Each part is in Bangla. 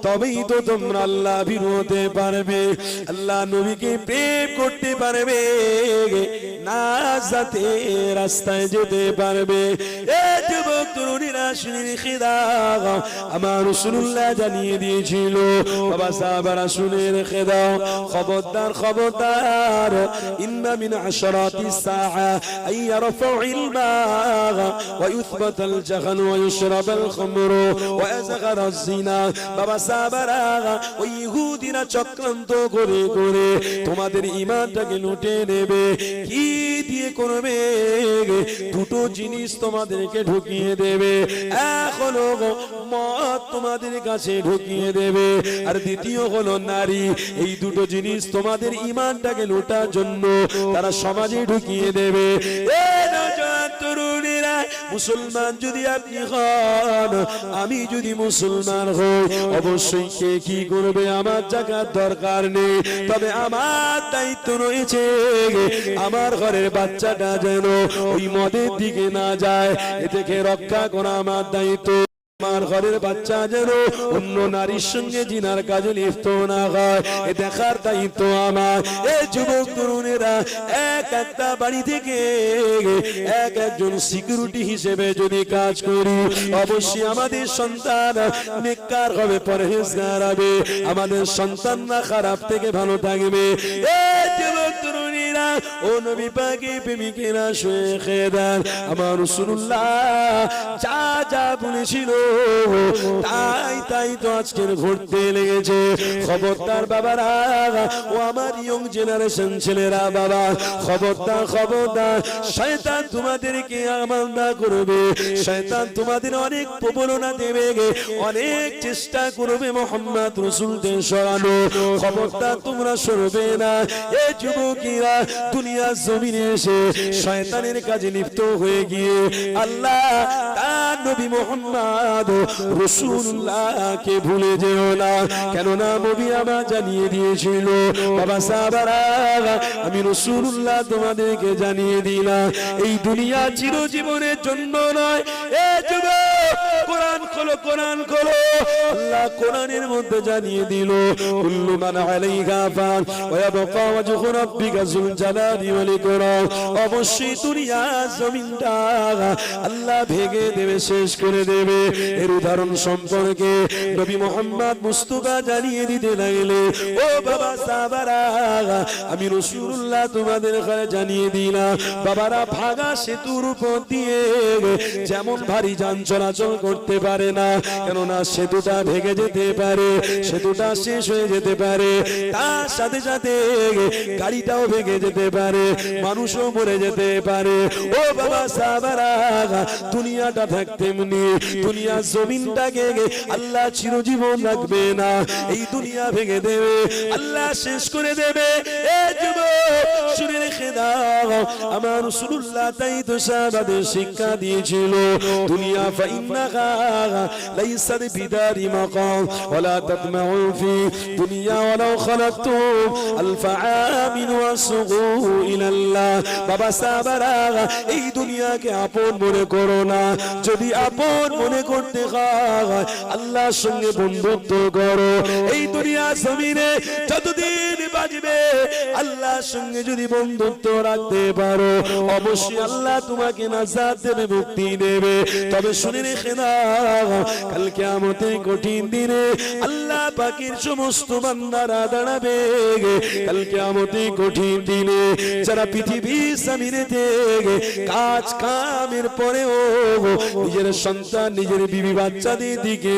তবেই তো তোমরা আল্লাহ ভীরু হতে পারবে, আল্লাহ নবীকে প্রেম করতে পারবে, নাজাতের রাস্তায় যেতে পারবে। এ যুবক তরুণীরা শুনে রেখে দাও, আমার রাসূলুল্লাহ জানিয়ে দিয়েছিল, বাবা সাহাবারা শুনে রেখে দাও, খবরদার খবরদার, ইন্না মিন আশরাতিস সাআ আইয়ারফাউল মা ওয়া ইউসবাতাল জাহান ওয়া ইশরাবাল খামরু ওয়া ইয়াযগারাজ জিনা। বাবা সাহাবারা, ওই ইহুদিরা চক্রান্ত করে করে তোমাদের ঈমানটাকে লুটে নেবে। কি দিয়ে করবে? দুটো জিনিস তোমাদেরকে ঢুকিয়ে দেবে, এক হলো মদ তোমাদের কাছে ঢুকিয়ে দেবে, আর দ্বিতীয় হলো নারী। এই দুটো জিনিস তোমাদের ঈমানটাকে লুটার জন্য তারা সমাজে ঢুকিয়ে দেবে। এ নওজোয়ান তরুণীরা, মুসলমান যদি আপনি হন, আমি যদি মুসলমান হই, অবশ্যই কে কি করবে আমার জাগার দরকার নেই, তবে আমার দায়িত্ব রয়েছে আমার ঘরের বাচ্চাটা যেন ওই মদের দিকে না যায়, এ থেকে রক্ষা করা আমার দায়িত্ব। আমার ঘরের বাচ্চা যেন অন্য নারীর সঙ্গে জিনার কাজে লিপ্ত না হয়, এ দেখার দায়িত্ব আমার। এ যুবক তরুণেরা, এক একটা বাড়ি থেকে এক একজন সিকিউরিটি হিসেবে যদি কাজ করি, অবশ্যই আমাদের সন্তান নেককার হবে, পরহেজগার হবে, আমাদের সন্তানরা খারাপ থেকে ভালো থাকবে। এ যুবক তরুণীরা, ও নবী পাকের প্রেমিকেরা শুনে খেয়ে দেন, আমার রাসূলুল্লাহ যা যা বলেছিল তাই তাই তো আজকের ঘটতে লেগেছে। খবরদার বাবারা, ও আমার ইয়ং জেনারেশন ছেলেরা, বাবা খবরদার খবরদার, শয়তান তোমাদেরকে আমানদা করবে, শয়তান তোমাদের অনেক প্রবণতা দেবে, অনেক চেষ্টা করবে মুহাম্মদ রাসূলকে সরানো। খবরদার তোমরা সরবে না। এ যুবকেরা, দুনিয়ার জমিনে এসে শয়তানের কাজে লিপ্ত হয়ে গিয়ে আল্লাহ তার নবী মুহাম্মদ রাসূলুল্লাহকে ভুলে যেও না, কেননা নবী আমার জানিয়ে দিয়েছিল, বাবা সাহাবারা, আমি রাসূলুল্লাহ তোমাদেরকে জানিয়ে দিলাম, এই দুনিয়া চিরজীবনের জন্য নয়। এ যুবক, কোরআন খোলো, কোরআন খোলো। আল্লাহ কোরআনের মধ্যে জানিয়ে দিল, কুল্লু মান আলাইহা ফান ওয়া ইয়াবকা ওয়াজহু রাব্বিকা যুল জালালি ওয়াল ইকরাম। অবশ্যই দুনিয়া জমিনটা আল্লাহ ভেঙে দেবে, শেষ করে দেবে। এর উদাহরণ সম্পর্কে নবী মুহাম্মদ মুস্তাফা জানিয়ে দিতে লাগলে, ও বাবা সাহাবারা, আমি রাসূলুল্লাহ তোমাদের ঘরে জানিয়ে দিলাম, বাবারা, ভাঙা সেতুর উপর দিয়ে যেমন ভারী যান চলাচল করতে পারে না, কেননা সেতুটা ভেঙে যেতে পারে, সেতুটা শেষ হয়ে যেতে পারে, তার সাথে সাথে গাড়িটাও ভেঙে যেতে পারে, মানুষও মরে যেতে পারে। ও বাবা সাহাবারা, দুনিয়াটা থাকতে এমনি, দুনিয়া জমিনটাকে আল্লাহ চিরজীবন রাখবে না, এই দুনিয়া ভেঙে দেবে, আল্লাহ শেষ করে দেবে। এ যুবক, শুনে রেখে দাও, আমার রাসূলুল্লাহ তাই তো সাহাবাদের শিক্ষা দিয়েছিল, দুনিয়া ফাইন্নাহা লাইসাত বিদারি মাকাম ওয়ালা তাতমাউ ফি দুনিয়া ওয়ালাউ খালাকতুম আলফা আমিন ওয়াসগু ইলাল্লাহ। বাবা সাহাবারা, এই দুনিয়াকে আপন মনে করো না, যদি আপন মনে করতে হয় আল্লাহর সঙ্গে বন্ধুত্ব করো। এই দুনিয়া জমিনে যতদিন বাঁচবে আল্লাহর সঙ্গে যদি বন্ধুত্ব রাখতে পারো, অবশ্যই আল্লাহ তোমাকে নাজাত দেবে, মুক্তি দেবে। তবে শুনে রেখে নাও, কাল কিয়ামতের কঠিন দিনে আল্লাহ পাকের সমস্ত বান্দারা দাঁড়াবে। কাল কিয়ামতের কঠিন দিনে যারা পৃথিবীর জমিনেতে কাজ কামের পরেও নিজের সন্তান, নিজের বিবি বাচ্চাদের দিকে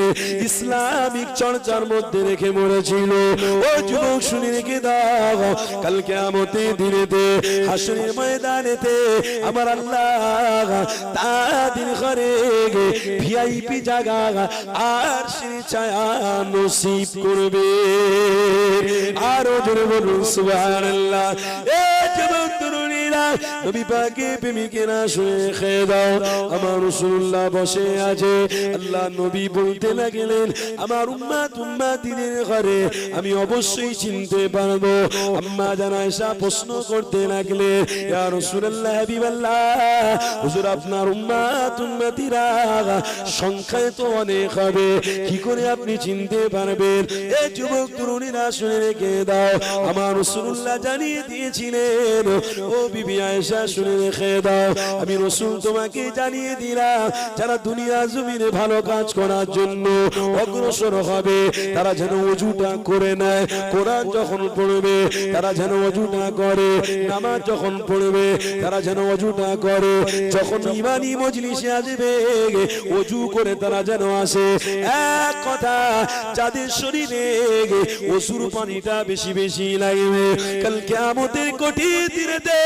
ইসলামিক চর্চার মধ্যে রেখে মরেছিল, ও যুবক শুনে রেখে দাও, কাল কিয়ামতের দিনেতে হাসরের ময়দানেতে আমার আল্লাহ তাদের ঘরে ভিআইপি জায়গা আর সে ছায়া নসিব করবে। আরো জোরে বলুন সুবহানাল্লাহ। এ যুবক তরুণীরা, নবী পাকের প্রেমিকেরা শুনে খেয়ে দাও আমার রাসূলুল্লাহ বসে আছে আল্লাহ নবী বলতে লাগলেন আমার উম্মত উম্মতিদের ঘরে আমি অবশ্যই চিনতে পারবো আম্মা জান আয়েশা প্রশ্ন করতে লাগলেন ইয়া রাসূলুল্লাহ হাবিবাল্লাহ হুজুর আপনার উম্মত উম্মতিরা সংখ্যায় তো অনেক হবে কি করে আপনি চিনতে পারবেন এই যুবক তরুণীরা শুনে রেখে দাও আমার রাসূলুল্লাহ জানিয়ে দিয়েছিলেন ও বিবি আয়েশা শুনে রেখে দাও আমি রাসূল তোমাকে জানিয়ে দিলাম যারা দুনিয়া জমিনে ভালো কাজ করার জন্য অগ্রসর হবে তারা যেন ওযুটা করে নেয় কোরআন যখন পড়বে তারা যেন ওযুটা করে নামাজ যখন পড়বে তারা যেন ওযুটা করে যখন ঈমানি মজলিসে আসবে ওযু করে তারা যেন আসে এক কথা যাদের শরীরে ওযুর পানিটা বেশি বেশি লাগবে কাল কিয়ামতের কঠিন দিনেতে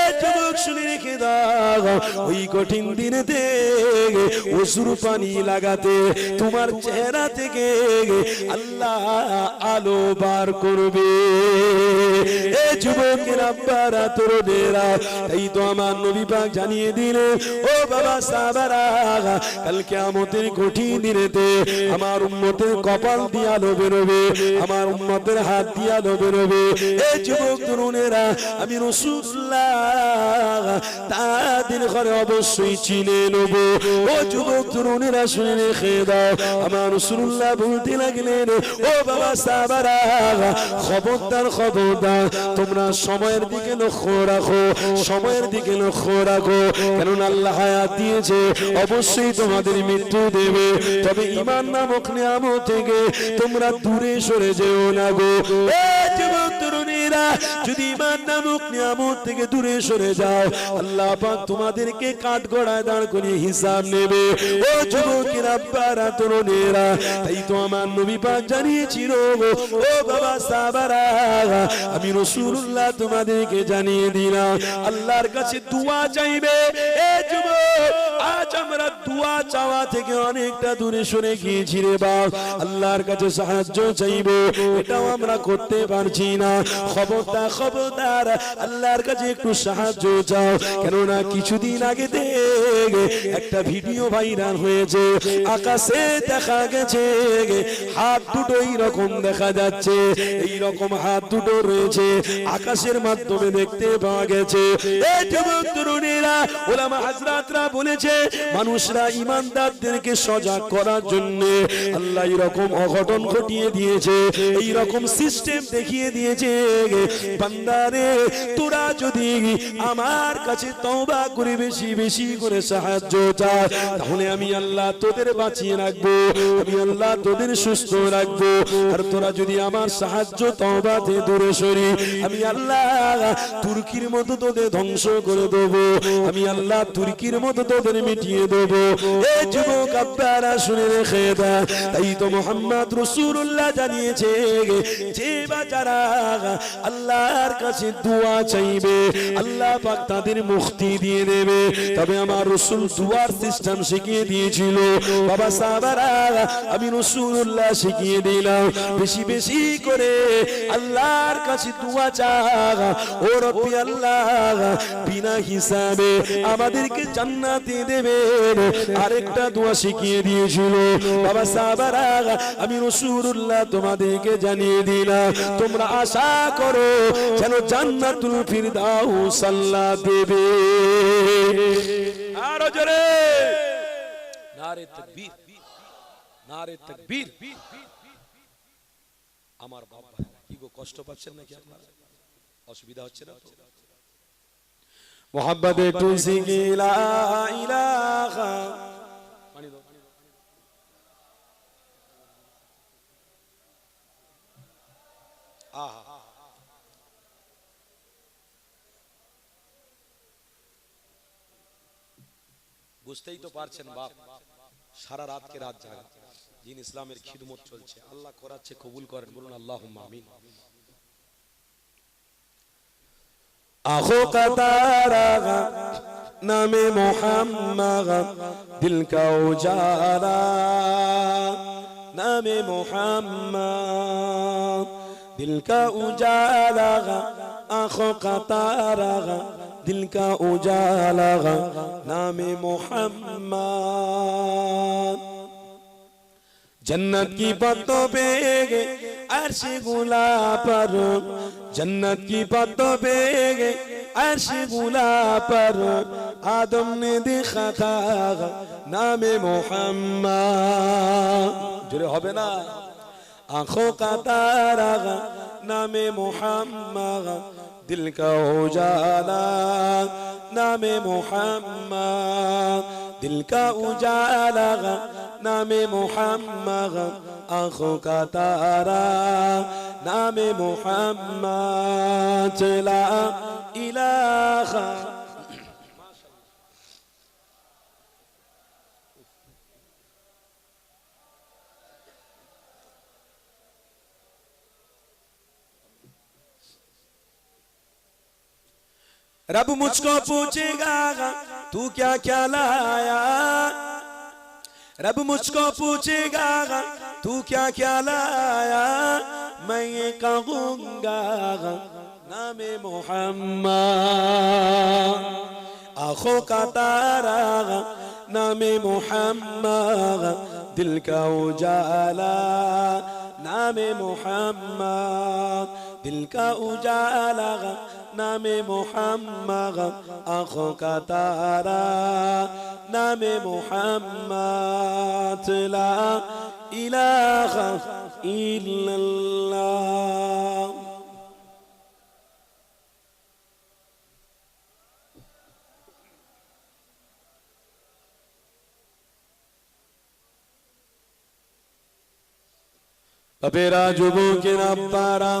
এই যুবক শুনে রেখে দাও ওই কঠিন দিনেতে ওযুর পানি লাগাতে তোমার চেহারা থেকে আল্লাহ আলো বার করবে এই যুবকের আব্বারা তরুণেরা তাই তো আমার নবী পাক জানিয়ে দিলেন ও বাবা সাহাবারা কাল কিয়ামতের কঠিন দিনেতে আমার উম্মতের কপাল দিয়ে আলো বেরোবে আমার উম্মতের হাত দিয়ে আলো বেরোবে এই যুবক তরুণেরা আমি রাসূলুল্লাহ তাদের ঘরে অবশ্যই চিনে নেব ও যুবক তরুণেরা শুনে রেখে দাও আমার রাসূলুল্লাহ বলতে লাগলেন ও বাবা সাহাবারা খবরদার খবরদার তোমরা সময়ের দিকে লক্ষ্য রাখো সময়ের দিকে লক্ষ্য রাখো কারণ আল্লাহ হায়াত দিয়েছে অবশ্যই তোমাদের মৃত্যু দেবে তবে ঈমান নামক নিয়ামত থেকে তোমরা দূরে সরে যেও না গো এই যুবক তরুণীরা যদি ঈমান নামক নিয়ামত থেকে দূরে সরে যাও আল্লাহ পাক তোমাদেরকে কাঠগড়ায় দাঁড় করিয়ে হিসাব নেবে ও যুবকের আব্বারা তরুণীরা তাই তো আমার নবী পাক জানিয়েছিল ও বাবা সাহাবারা আমি রাসূলুল্লাহ তোমাদেরকে জানিয়ে দিলাম আল্লাহর কাছে দোয়া চাইবে এ যুবক আজ আমরা দোয়া চাওয়া থেকে অনেকটা দূরে সরে গিয়েছি রে বাপ আল্লাহর কাছে সাহায্য চাইবো এটাও আমরা করতে পারছি না খবরদার আল্লাহর কাছে একটু সাহায্য চাও কেননা কিছুদিন আগে একটা ভিডিও ভাইরাল হয়েছে আকাশে দেখা গেছে হাত দুটো এইরকম দেখা যাচ্ছে এইরকম হাত দুটো রয়েছে আকাশের মাধ্যমে দেখতে পাওয়া গেছে এই যুবক তরুণীরা ওলামা হযরতরা বলেছে মানুষরা ঈমানদারদেরকে সজাগ করার জন্য আল্লাহ এরকম অঘটন ঘটিয়ে দিয়েছে এই রকম সিস্টেম দেখিয়ে দিয়েছে বান্দারে তোরা যদি আমার কাছে তওবা করে বেশি বেশি করে সাহায্য চাস তাহলে আমি আল্লাহ তোদের বাঁচিয়ে রাখবো আমি আল্লাহ তোদের সুস্থ রাখবো আর তোরা যদি আমার সাহায্য তওবাতে দূরে সরি আমি আল্লাহ তুর্কির মতো তোদের ধ্বংস করে দেবো আমি আল্লাহ তুর্কির মতো তোদের মিটিয়ে দেবো এই যুবক আপনারা শুনে রেখে দেন তাই তো মুহাম্মদ রাসূলুল্লাহ জানিয়েছে যে বাচ্চারা আল্লাহর কাছে দোয়া চাইবে আল্লাহ পাক তাদের মুক্তি দিয়ে দেবে তবে আমার রাসূল দোয়ার সিস্টেম শিখিয়ে দিয়েছিল বাবা সাহাবারা আমি রাসূলুল্লাহ শিখিয়ে দিলাম বেশি বেশি করে আল্লাহর কাছে দোয়া চাও ও রব্বি আল্লাহ বিনা হিসাবে আমাদেরকে জান্নাতে দেবেন আরেকটা দোয়া শিখিয়ে দিয়েছিল বাবা সাহাবারা আমি রাসূলুল্লাহ তোমাদেরকে জানিয়ে দিলাম তোমরা আশা করো যেন জান্নাতুল ফিরদাউস আল্লাহ দেবে আরো জোরে নারে তাকবীর নারে তাকবীর আমার বাবা কি গো কষ্ট পাচ্ছেন নাকি আপনারা অসুবিধা হচ্ছে না তো মোহাম্মদে তুলসী কি লা ইলাহা পানি দাও আহা বুঝতেই তো পারছেন বাপ সারা রাত কে রাত জাগা দিন ইসলামের খিদমত চলছে আল্লাহ করাচ্ছে কবুল করেন বলুন আল্লাহুম্মা আমিন आँखों का तारा नामे मोहम्मद दिल का उजाला नामे मोहम्मद दिल का उजाला आँखों का तारा दिल का उजाला नामे मोहम्मद। जन्नत की पत्तों पे अर्श गुला पर, जन्नत की पत्तों पे अर्श गुला पर आदम ने देखा था नामे मोहम्मद। जुड़े होबे ना, आंखों का तारा नामे मोहम्मद, दिल का उजाला नामे मोहम्मद, दिल का उजाला नामे मोहम्मद, आंखों का तारा नामे मोहम्मद। ला इलाहा रब मुझको पूछेगा तू क्या क्या लाया, रब मुझको पूछेगा तू क्या क्या लाया, मैं ये कहूँगा नामे मोहम्मद, आँखों का तारा नामे मोहम्मद, दिल का उजाला नामे मोहम्मद, दिल का उजाला नामे मोहम्मद, आँखों का तारा नामे मोहम्मद। ला इलाहा इल्लल्लाह। বাপেরা যুবকের আব্বারা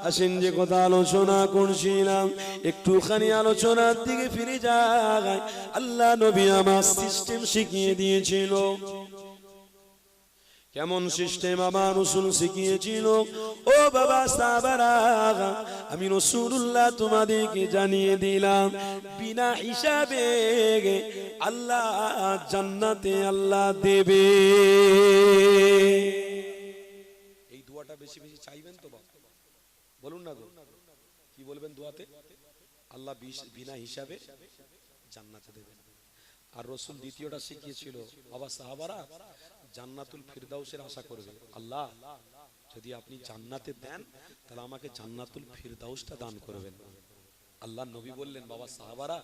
আসেন, যে কথা আলোচনা করছিলাম একটুখানি আলোচনার দিকে ফিরে যায়। আল্লাহ নবী আমার সিস্টেম শিখিয়ে দিয়েছিল। কেমন সিস্টেম আমার রাসূল শিখিয়েছিল? ও বাবা সাহাবারা, আমি রাসূলুল্লাহ তোমাদেরকে জানিয়ে দিলাম, বিনা হিসাবে আল্লাহ জান্নাতে আল্লাহ দেবে। বেশি বেশি চাইবেন তো বাবা, বলুন না গো, কি বলবেন দোয়াতে? আল্লাহ বিনা হিসাবে জান্নাতে দেবেন। আর রাসূল দ্বিতীয়টা শিখিয়েছিল, বাবা সাহাবারা জান্নাতুল ফিরদাউসের আশা করবে। আল্লাহ যদি আপনি জান্নাতে দেন তাহলে আমাকে জান্নাতুল ফিরদাউসটা দান করবেন। আল্লাহ নবী বললেন, বাবা সাহাবারা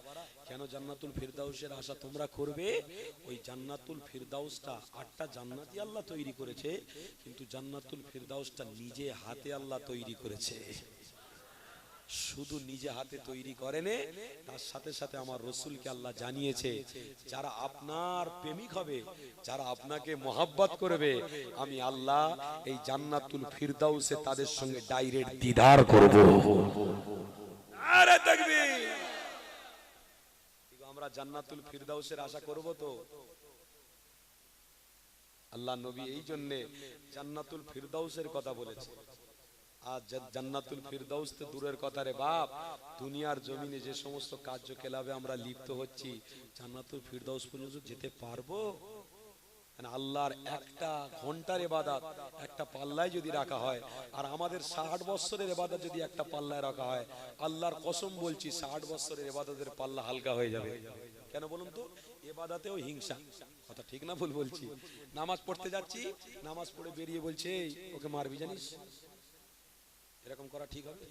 কেন জান্নাতুল ফিরদাউসের আশা তোমরা করবে? ওই জান্নাতুল ফিরদাউসটা 8টা জান্নাতি আল্লাহ তৈরি করেছে, কিন্তু জান্নাতুল ফিরদাউসটা নিজে হাতে আল্লাহ তৈরি করেছে। শুধু নিজে হাতে তৈরি করেনি, তার সাথে সাথে আমার রাসূলকে আল্লাহ জানিয়েছে, যারা আপনার প্রেমিক হবে, যারা আপনাকে মহব্বত করবে, আমি আল্লাহ এই জান্নাতুল ফিরদাউসে তাদের সঙ্গে ডাইরেক্ট দিদার করব। আমরা জান্নাতুল ফিরদাউসের আশা করব তো? আল্লাহ নবী এই জন্য জান্নাতুল ফিরদাউসের কথা বলেছে। আর জান্নাতুল ফিরদাউস তো দূরের কথা রে বাপ, দুনিয়ার জমিনে যে সমস্ত কার্যকলাপে আমরা লিপ্ত হচ্ছি, জান্নাতুল ফিরদাউস পর্যন্ত যেতে পারবো? আল্লাহর একটা ঘন্টার ইবাদত একটা পাল্লায় যদি রাখা হয়, আর আমাদের 60 বছরের ইবাদত যদি একটা পাল্লায় রাখা হয়, আল্লাহর কসম বলছি 60 বছরের ইবাদতের পাল্লা হালকা হয়ে যাবে। কেন বলুন তো? ইবাদতেও হিংসা, কথা ঠিক না ভুল বলছি? নামাজ পড়তে যাচ্ছি, নামাজ পড়ে বেরিয়ে বলছে ওকে মারবি জানিস, এরকম করা ঠিক হবে?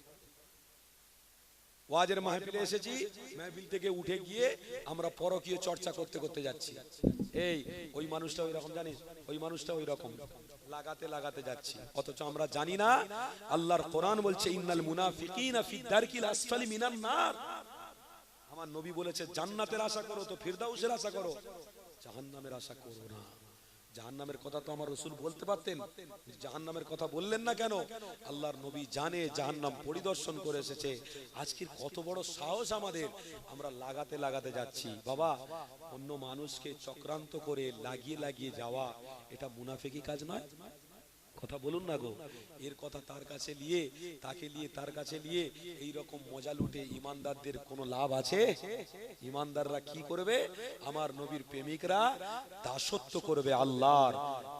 ওয়াজের মাহফিলে এসেছি, মাহফিল থেকে উঠে গিয়ে আমরা পরকীয় চর্চা করতে করতে যাচ্ছি, এই ওই মানুষটা ওই রকম জানিস, ওই মানুষটা ওই রকম, লাগাতে লাগাতে যাচ্ছি, অথচ আমরা জানি না আল্লাহর কোরআন বলছে ইন্নাল মুনাফিকিনা ফি দারকিল আসফালি মিনান নার। আমার নবী বলেছে জান্নাতের আশা করো তো ফিরদাউসের আশা করো, জাহান্নামের আশা করো না। জাহান্নামের কথা তো আমার রাসূল বলতে পারতেন, জাহান্নামের কথা বললেন না কেন? আল্লাহর নবী জানে, জাহান্নাম পরিদর্শন করে এসেছে। আজকের কত বড় সাহস আমাদের, আমরা লাগাতে লাগাতে যাচ্ছি। বাবা, অন্য মানুষকে চক্রান্ত করে লাগিয়ে লাগিয়ে যাওয়া, এটা মুনাফিকি কাজ নয়? কথা বলুন না গো, এর কথা তার কাছে নিয়ে, তাকে নিয়ে তার কাছে নিয়ে এই রকম মজা লুটে ইমানদারদের কোনো লাভ আছে? ইমানদাররা কি করবে? আমার নবীর প্রেমিকরা দাসত্ব করবে আল্লাহর,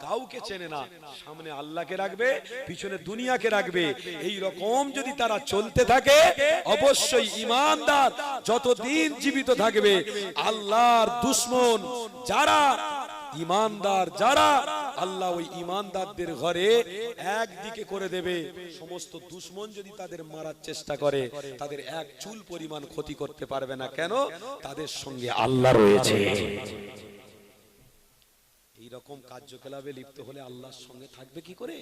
কাউকে চেনে না, সামনে আল্লাহকে রাখবে, পিছনে দুনিয়াকে রাখবে। এই রকম যদি তারা চলতে থাকে, অবশ্যই ইমানদার যতদিন জীবিত থাকবে, আল্লাহর দুশমন যারা, ইমানদার যারা, আল্লাহ ওই ইমানদারদের ঘরে একদিকে করে দেবে। সমস্ত দুশমন যদি তাদের মারার চেষ্টা করে, তাদের এক চুল পরিমাণ ক্ষতি করতে পারবে না। কেন? তাদের সঙ্গে আল্লাহ রয়েছে। এই রকম কার্যকলাপে লিপ্ত হলে আল্লাহর সঙ্গে থাকবে কি করে?